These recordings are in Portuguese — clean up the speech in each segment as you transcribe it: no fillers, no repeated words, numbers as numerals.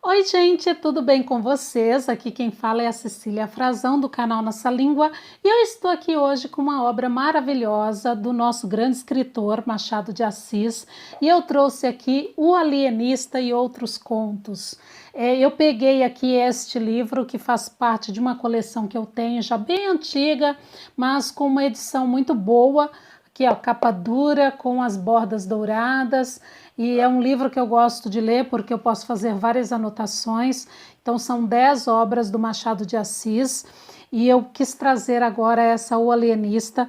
Oi, gente, tudo bem com vocês? Aqui quem fala é a Cecília Frazão, do canal Nossa Língua, e eu estou aqui hoje com uma obra maravilhosa do nosso grande escritor Machado de Assis, e eu trouxe aqui O Alienista e Outros Contos. Eu peguei aqui este livro que faz parte de uma coleção que eu tenho já bem antiga, mas com uma edição muito boa. Aqui, ó, capa dura com as bordas douradas, e é um livro que eu gosto de ler porque eu posso fazer várias anotações. Então são 10 obras do Machado de Assis e eu quis trazer agora essa O Alienista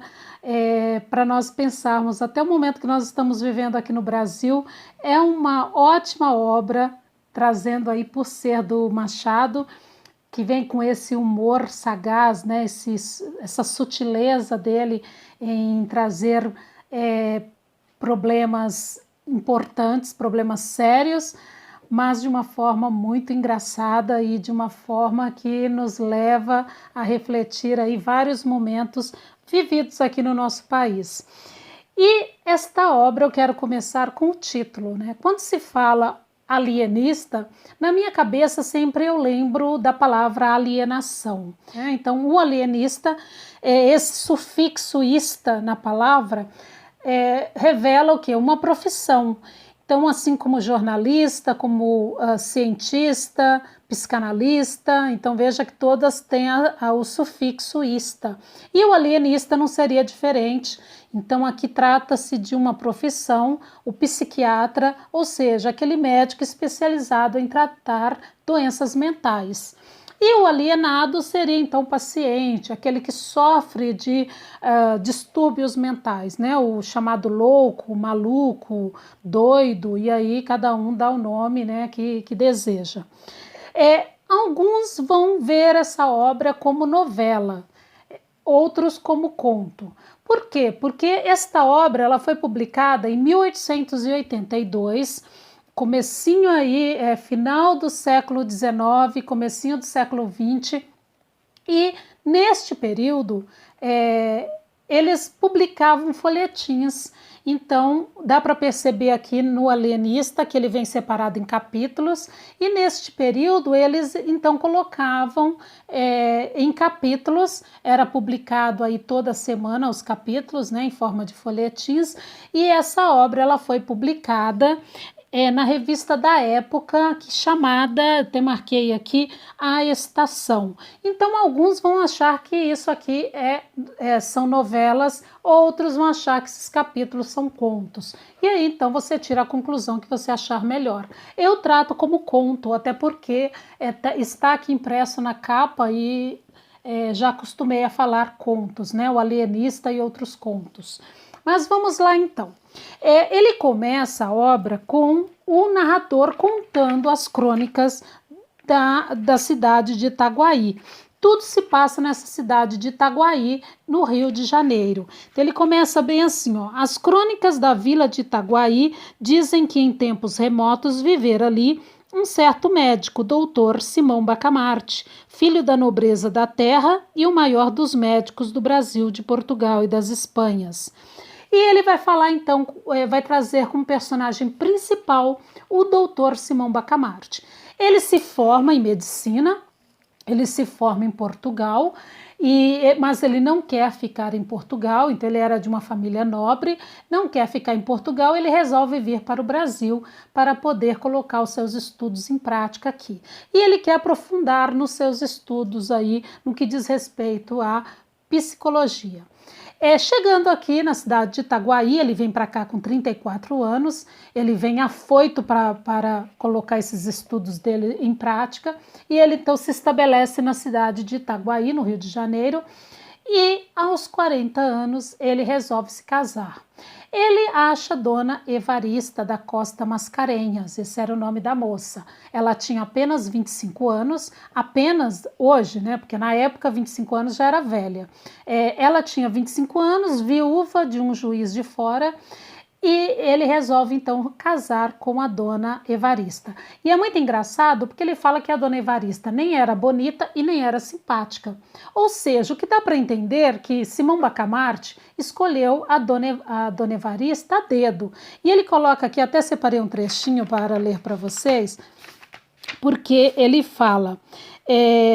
para nós pensarmos até o momento que nós estamos vivendo aqui no Brasil. É uma ótima obra, trazendo aí, por ser do Machado, que vem com esse humor sagaz, né? Essa sutileza dele em trazer problemas importantes, problemas sérios, mas de uma forma muito engraçada e de uma forma que nos leva a refletir aí vários momentos vividos aqui no nosso país. E esta obra eu quero começar com o título, né? Quando se fala alienista, na minha cabeça sempre eu lembro da palavra alienação, né? Então, o alienista, esse sufixo ista na palavra, revela o quê? Uma profissão. Então, assim como jornalista, como cientista, psicanalista, então veja que todas têm o sufixo ista. E o alienista não seria diferente. Então, aqui trata-se de uma profissão, o psiquiatra, ou seja, aquele médico especializado em tratar doenças mentais. E o alienado seria então o paciente, aquele que sofre de distúrbios mentais, né? O chamado louco, maluco, doido, e aí cada um dá o nome, né, que deseja. Alguns vão ver essa obra como novela, outros como conto. Por quê? Porque esta obra ela foi publicada em 1882, comecinho aí, final do século XIX, comecinho do século XX, e neste período eles publicavam folhetins. Então dá para perceber aqui no Alienista que ele vem separado em capítulos, e neste período eles então colocavam em capítulos, era publicado aí toda semana os capítulos, né, em forma de folhetins, e essa obra ela foi publicada na revista da época, chamada, até marquei aqui, A Estação. Então alguns vão achar que isso aqui são novelas, outros vão achar que esses capítulos são contos. E aí então você tira a conclusão que você achar melhor. Eu trato como conto, até porque está aqui impresso na capa e já acostumei a falar contos, né? O Alienista e Outros Contos. Mas vamos lá então. Ele começa a obra com o narrador contando as crônicas da cidade de Itaguaí. Tudo se passa nessa cidade de Itaguaí, no Rio de Janeiro. Então, ele começa bem assim, ó. As crônicas da vila de Itaguaí dizem que em tempos remotos vivera ali um certo médico, doutor Simão Bacamarte, filho da nobreza da terra e o maior dos médicos do Brasil, de Portugal e das Espanhas. E ele vai falar então, vai trazer como personagem principal o doutor Simão Bacamarte. Ele se forma em medicina, ele se forma em Portugal, mas ele não quer ficar em Portugal, então ele era de uma família nobre, não quer ficar em Portugal, ele resolve vir para o Brasil para poder colocar os seus estudos em prática aqui. E ele quer aprofundar nos seus estudos aí, no que diz respeito à psicologia. Chegando aqui na cidade de Itaguaí, ele vem para cá com 34 anos, ele vem afoito para colocar esses estudos dele em prática, e ele então se estabelece na cidade de Itaguaí, no Rio de Janeiro, e aos 40 anos ele resolve se casar. Ele acha Dona Evarista da Costa Mascarenhas, esse era o nome da moça. Ela tinha apenas 25 anos, apenas hoje, né? Porque na época 25 anos já era velha. Ela tinha 25 anos, viúva de um juiz de fora, e ele resolve então casar com a Dona Evarista. E é muito engraçado porque ele fala que a Dona Evarista nem era bonita e nem era simpática. Ou seja, o que dá para entender é que Simão Bacamarte escolheu a Dona Evarista a dedo. E ele coloca aqui, até separei um trechinho para ler para vocês, porque ele fala: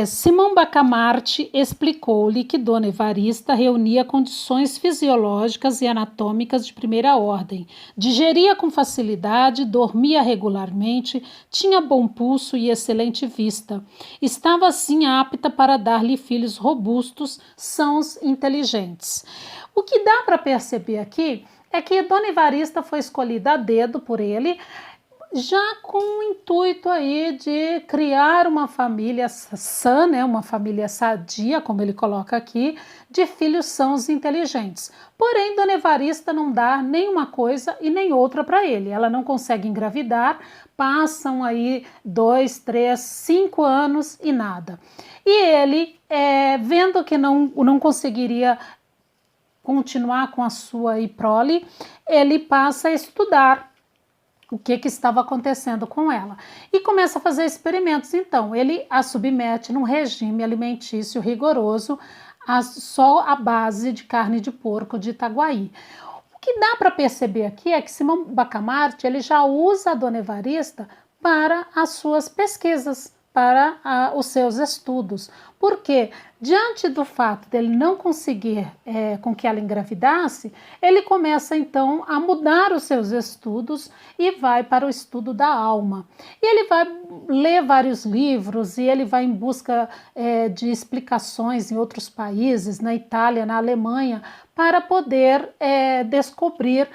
Simão Bacamarte explicou-lhe que Dona Evarista reunia condições fisiológicas e anatômicas de primeira ordem, digeria com facilidade, dormia regularmente, tinha bom pulso e excelente vista. Estava assim apta para dar-lhe filhos robustos, sãos e inteligentes. O que dá para perceber aqui é que Dona Evarista foi escolhida a dedo por ele, já com o intuito aí de criar uma família sã, né, uma família sadia, como ele coloca aqui, de filhos sãos e inteligentes. Porém, Dona Evarista não dá nem uma coisa e nem outra para ele. Ela não consegue engravidar, passam aí 2, 3, 5 anos e nada. E ele, vendo que não conseguiria continuar com a sua prole, ele passa a estudar o que estava acontecendo com ela. E começa a fazer experimentos. Então, ele a submete num regime alimentício rigoroso, só à base de carne de porco de Itaguaí. O que dá para perceber aqui é que Simão Bacamarte ele já usa a Dona Evarista para as suas pesquisas, para os seus estudos. Porque, diante do fato dele não conseguir com que ela engravidasse, ele começa então a mudar os seus estudos e vai para o estudo da alma. E ele vai ler vários livros e ele vai em busca de explicações em outros países, na Itália, na Alemanha, para poder descobrir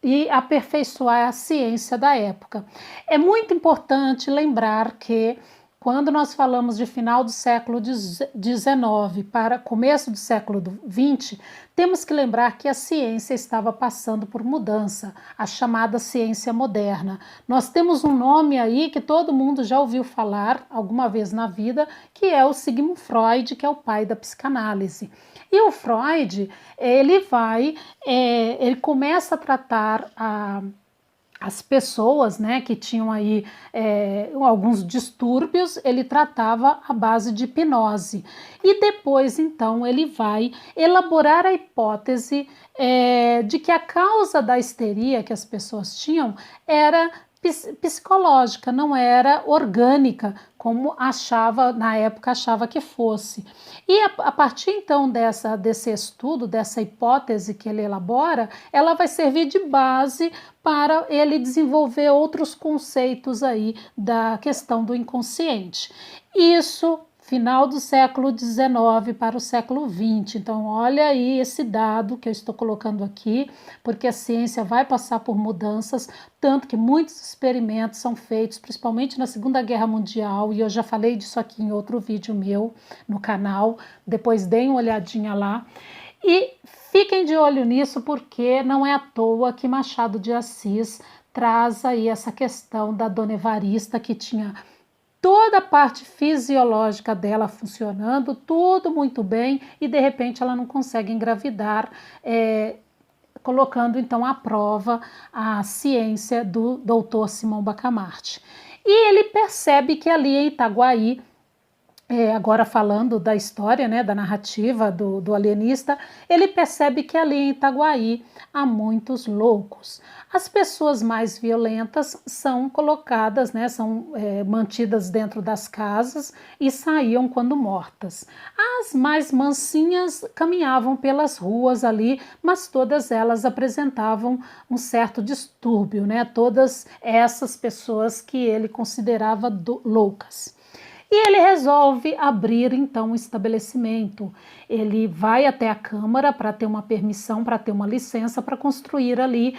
e aperfeiçoar a ciência da época. É muito importante lembrar que quando nós falamos de final do século XIX para começo do século XX, temos que lembrar que a ciência estava passando por mudança, a chamada ciência moderna. Nós temos um nome aí que todo mundo já ouviu falar alguma vez na vida, que é o Sigmund Freud, que é o pai da psicanálise. E o Freud, ele começa a tratar as pessoas, né, que tinham aí alguns distúrbios, ele tratava à base de hipnose. E depois, então, ele vai elaborar a hipótese de que a causa da histeria que as pessoas tinham era psicológica, não era orgânica, como na época achava que fosse. E a partir então desse estudo, dessa hipótese que ele elabora, ela vai servir de base para ele desenvolver outros conceitos aí da questão do inconsciente. Isso final do século XIX para o século XX. Então, olha aí esse dado que eu estou colocando aqui, porque a ciência vai passar por mudanças, tanto que muitos experimentos são feitos, principalmente na Segunda Guerra Mundial, e eu já falei disso aqui em outro vídeo meu no canal, depois deem uma olhadinha lá. E fiquem de olho nisso, porque não é à toa que Machado de Assis traz aí essa questão da Dona Evarista, que tinha toda a parte fisiológica dela funcionando, tudo muito bem, e de repente ela não consegue engravidar, colocando então à prova a ciência do doutor Simão Bacamarte. E ele percebe que ali em Itaguaí, agora falando da história, né, da narrativa do alienista, ele percebe que ali em Itaguaí há muitos loucos. As pessoas mais violentas são colocadas, né, são mantidas dentro das casas e saíam quando mortas. As mais mansinhas caminhavam pelas ruas ali, mas todas elas apresentavam um certo distúrbio, né, todas essas pessoas que ele considerava loucas. E ele resolve abrir então um estabelecimento. Ele vai até a Câmara para ter uma permissão, para ter uma licença para construir ali,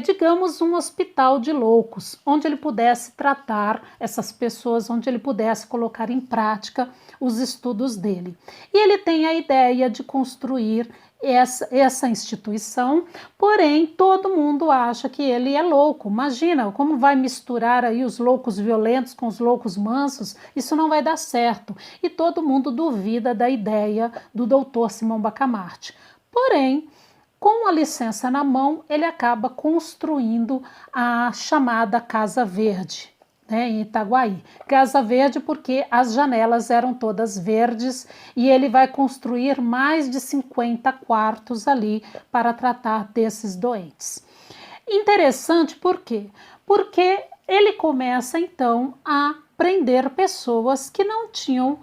digamos, um hospital de loucos, onde ele pudesse tratar essas pessoas, onde ele pudesse colocar impractica os estudos dele. E ele tem a ideia de construir essa instituição, porém todo mundo acha que ele é louco. Imagina como vai misturar aí os loucos violentos com os loucos mansos, isso não vai dar certo. E todo mundo duvida da ideia do doutor Simão Bacamarte. Porém, com a licença na mão, ele acaba construindo a chamada Casa Verde, né, em Itaguaí. Casa Verde porque as janelas eram todas verdes, e ele vai construir mais de 50 quartos ali para tratar desses doentes. Interessante por quê? Porque ele começa então a prender pessoas que não tinham,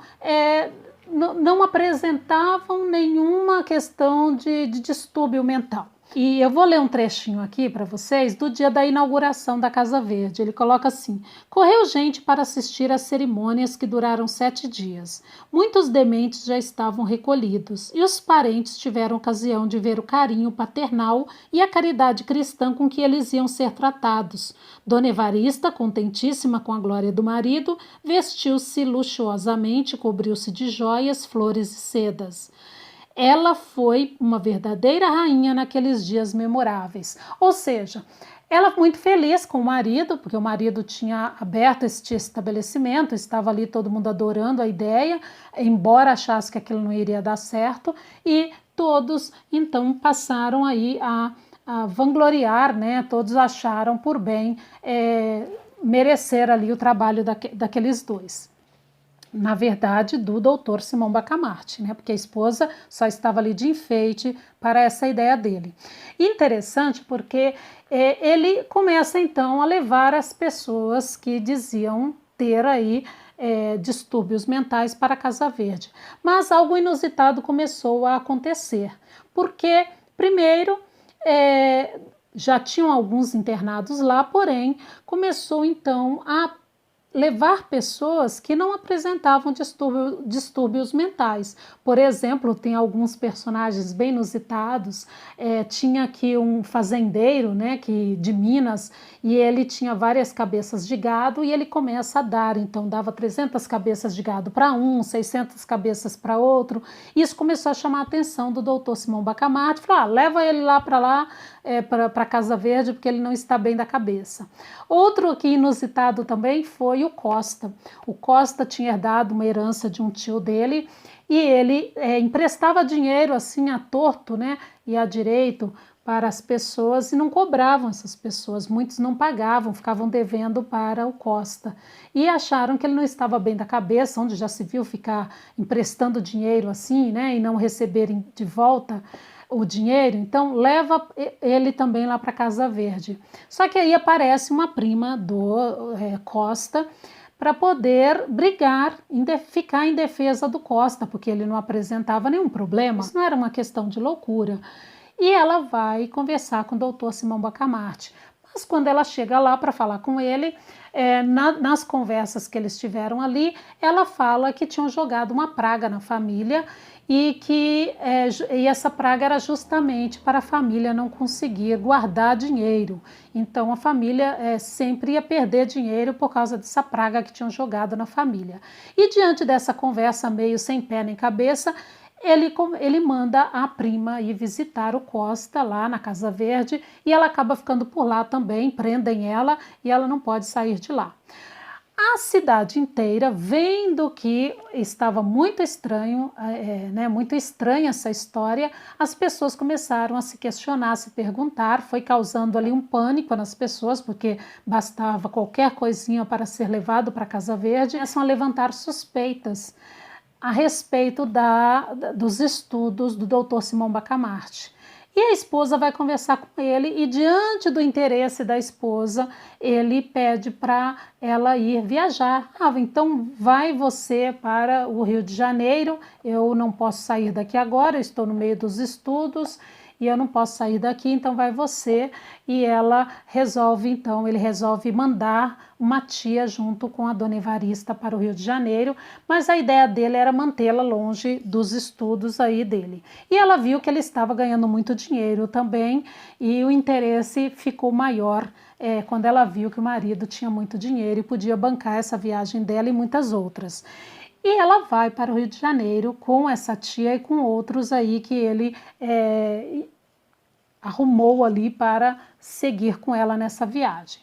não apresentavam nenhuma questão de distúrbio mental. E eu vou ler um trechinho aqui para vocês do dia da inauguração da Casa Verde. Ele coloca assim: correu gente para assistir às cerimônias que duraram 7 dias. Muitos dementes já estavam recolhidos e os parentes tiveram ocasião de ver o carinho paternal e a caridade cristã com que eles iam ser tratados. Dona Evarista, contentíssima com a glória do marido, vestiu-se luxuosamente, cobriu-se de joias, flores e sedas. Ela foi uma verdadeira rainha naqueles dias memoráveis. Ou seja, ela muito feliz com o marido, porque o marido tinha aberto este estabelecimento, estava ali todo mundo adorando a ideia, embora achasse que aquilo não iria dar certo, e todos então passaram aí a vangloriar, né? Todos acharam por bem merecer ali o trabalho daqueles dois. Na verdade, do doutor Simão Bacamarte, né? Porque a esposa só estava ali de enfeite para essa ideia dele. Interessante porque ele começa então a levar as pessoas que diziam ter aí distúrbios mentais para a Casa Verde. Mas algo inusitado começou a acontecer, porque primeiro já tinham alguns internados lá, porém começou então a levar pessoas que não apresentavam distúrbios mentais. Por exemplo, tem alguns personagens bem inusitados. Tinha aqui um fazendeiro, né, de Minas, e ele tinha várias cabeças de gado e ele começa a dar, então dava 300 cabeças de gado para um, 600 cabeças para outro. Isso começou a chamar a atenção do doutor Simão Bacamarte, falou: leva ele lá, para a Casa Verde, porque ele não está bem da cabeça. Outro aqui inusitado também foi o Costa. O Costa tinha herdado uma herança de um tio dele e ele emprestava dinheiro assim a torto, né, e a direito para as pessoas e não cobravam essas pessoas. Muitos não pagavam, ficavam devendo para o Costa e acharam que ele não estava bem da cabeça, onde já se viu ficar emprestando dinheiro assim, né, e não receberem de volta o dinheiro. Então leva ele também lá para a Casa Verde. Só que aí aparece uma prima do Costa para poder brigar, ficar em defesa do Costa, porque ele não apresentava nenhum problema. Isso não era uma questão de loucura. E ela vai conversar com o doutor Simão Bacamarte. Mas quando ela chega lá para falar com ele, nas conversas que eles tiveram ali, ela fala que tinham jogado uma praga na família e que essa praga era justamente para a família não conseguir guardar dinheiro. Então a família sempre ia perder dinheiro por causa dessa praga que tinham jogado na família. E diante dessa conversa meio sem pé nem cabeça, ele manda a prima ir visitar o Costa lá na Casa Verde e ela acaba ficando por lá também, prendem ela e ela não pode sair de lá. A cidade inteira, vendo que estava muito estranho, muito estranha essa história, as pessoas começaram a se questionar, a se perguntar, foi causando ali um pânico nas pessoas, porque bastava qualquer coisinha para ser levado para a Casa Verde, começam a levantar suspeitas a respeito dos estudos do doutor Simão Bacamarte. E a esposa vai conversar com ele e, diante do interesse da esposa, ele pede para ela ir viajar. Então vai você para o Rio de Janeiro, eu não posso sair daqui agora, eu estou no meio dos estudos e eu não posso sair daqui, então vai você. E ele resolve mandar uma tia junto com a dona Evarista para o Rio de Janeiro, mas a ideia dele era mantê-la longe dos estudos aí dele. E ela viu que ele estava ganhando muito dinheiro também e o interesse ficou maior quando ela viu que o marido tinha muito dinheiro e podia bancar essa viagem dela e muitas outras. E ela vai para o Rio de Janeiro com essa tia e com outros aí que ele arrumou ali para seguir com ela nessa viagem.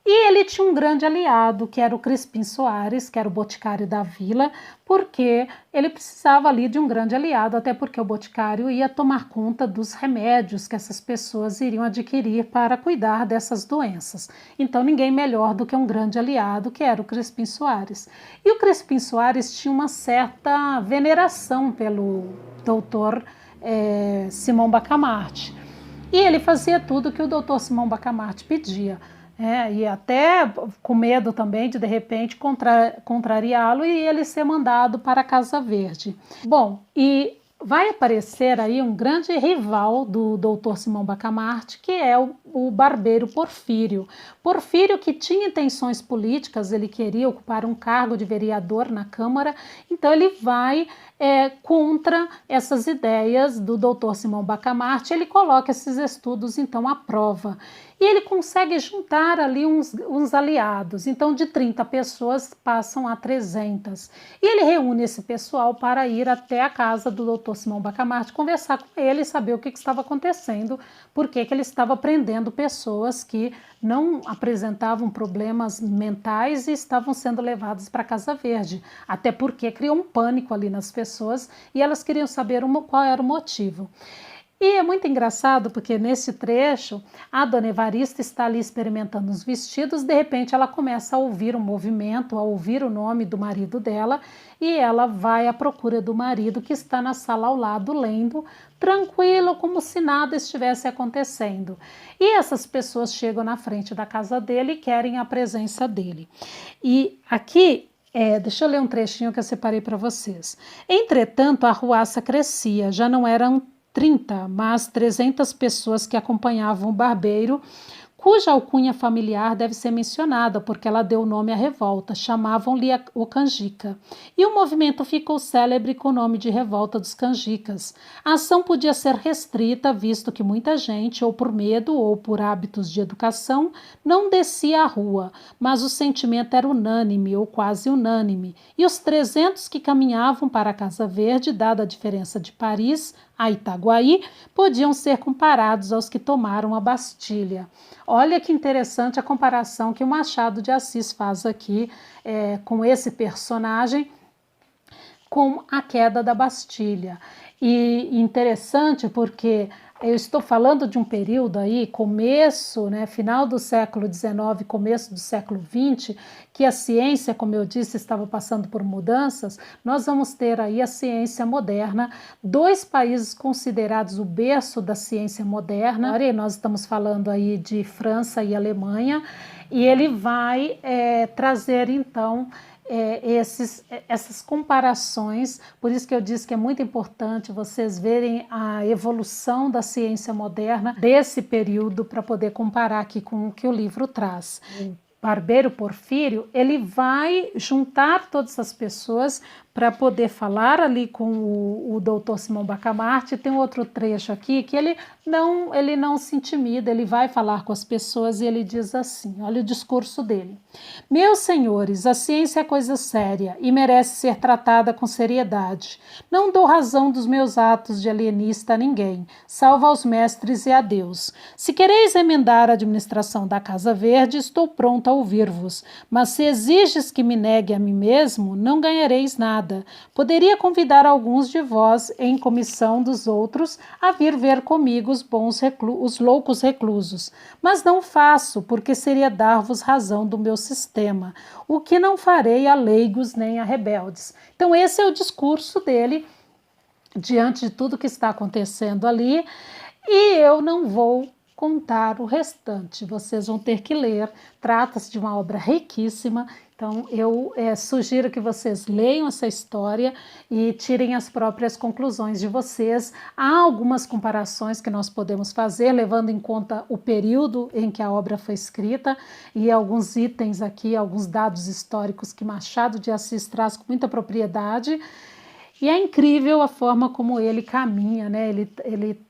E ele tinha um grande aliado, que era o Crispim Soares, que era o boticário da vila, porque ele precisava ali de um grande aliado, até porque o boticário ia tomar conta dos remédios que essas pessoas iriam adquirir para cuidar dessas doenças. Então ninguém melhor do que um grande aliado, que era o Crispim Soares. E o Crispim Soares tinha uma certa veneração pelo doutor Simão Bacamarte. E ele fazia tudo que o doutor Simão Bacamarte pedia. e até com medo também de repente contrariá-lo e ele ser mandado para a Casa Verde. Bom, e vai aparecer aí um grande rival do Dr. Simão Bacamarte, que é o barbeiro Porfírio. Porfírio, que tinha intenções políticas, ele queria ocupar um cargo de vereador na Câmara, então ele vai contra essas ideias do Dr. Simão Bacamarte, ele coloca esses estudos então à prova. E ele consegue juntar ali uns aliados, então de 30 pessoas passam a 300. E ele reúne esse pessoal para ir até a casa do Dr. Simão Bacamarte, conversar com ele e saber o que estava acontecendo, por que ele estava prendendo pessoas que não apresentavam problemas mentais e estavam sendo levadas para a Casa Verde, até porque criou um pânico ali nas pessoas e elas queriam saber qual era o motivo. E é muito engraçado porque nesse trecho a dona Evarista está ali experimentando os vestidos, de repente ela começa a ouvir um movimento, a ouvir o nome do marido dela e ela vai à procura do marido que está na sala ao lado lendo, tranquilo, como se nada estivesse acontecendo. E essas pessoas chegam na frente da casa dele e querem a presença dele. E aqui deixa eu ler um trechinho que eu separei para vocês. Entretanto, a arruaça crescia, já não eram 30, mas 300 pessoas que acompanhavam o barbeiro, cuja alcunha familiar deve ser mencionada, porque ela deu nome à revolta, chamavam-lhe o Canjica. E o movimento ficou célebre com o nome de Revolta dos Canjicas. A ação podia ser restrita, visto que muita gente, ou por medo ou por hábitos de educação, não descia à rua, mas o sentimento era unânime ou quase unânime, e os 300 que caminhavam para a Casa Verde, dada a diferença de Paris a Itaguaí, podiam ser comparados aos que tomaram a Bastilha. Olha que interessante a comparação que o Machado de Assis faz aqui com esse personagem com a queda da Bastilha. E interessante porque eu estou falando de um período aí, começo, final do século XIX, começo do século XX, que a ciência, como eu disse, estava passando por mudanças. Nós vamos ter aí a ciência moderna, dois países considerados o berço da ciência moderna. Nós estamos falando aí de França e Alemanha, e ele vai trazer então essas comparações, por isso que eu disse que é muito importante vocês verem a evolução da ciência moderna desse período para poder comparar aqui com o que o livro traz. Barbeiro Porfírio, ele vai juntar todas as pessoas para poder falar ali com o doutor Simão Bacamarte. Tem outro trecho aqui que ele não se intimida, ele vai falar com as pessoas e ele diz assim, olha o discurso dele. Meus senhores, a ciência é coisa séria e merece ser tratada com seriedade. Não dou razão dos meus atos de alienista a ninguém, salvo aos mestres e a Deus. Se quereis emendar a administração da Casa Verde, estou pronto a ouvir-vos, mas se exiges que me negue a mim mesmo, não ganhareis nada. Poderia convidar alguns de vós, em comissão dos outros, a vir ver comigo os loucos reclusos, mas não faço, porque seria dar-vos razão do meu sistema, o que não farei a leigos nem a rebeldes. Então esse é o discurso dele, diante de tudo que está acontecendo ali, e eu não vou contar o restante, vocês vão ter que ler, trata-se de uma obra riquíssima, então eu sugiro que vocês leiam essa história e tirem as próprias conclusões de vocês. Há algumas comparações que nós podemos fazer, levando em conta o período em que a obra foi escrita e alguns itens aqui, alguns dados históricos que Machado de Assis traz com muita propriedade, e é incrível a forma como ele caminha, ele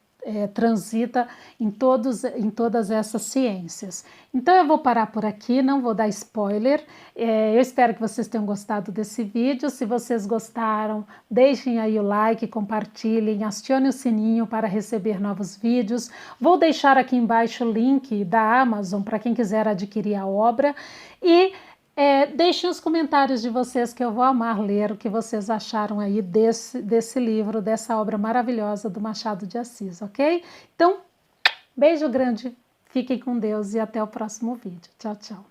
transita em todas essas ciências. Então eu vou parar por aqui, não vou dar spoiler. Eu espero que vocês tenham gostado desse vídeo. Se vocês gostaram, deixem aí o like, compartilhem, acionem o sininho para receber novos vídeos. Vou deixar aqui embaixo o link da Amazon para quem quiser adquirir a obra e deixem os comentários de vocês que eu vou amar ler o que vocês acharam aí desse livro, dessa obra maravilhosa do Machado de Assis, ok? Então, beijo grande, fiquem com Deus e até o próximo vídeo. Tchau, tchau.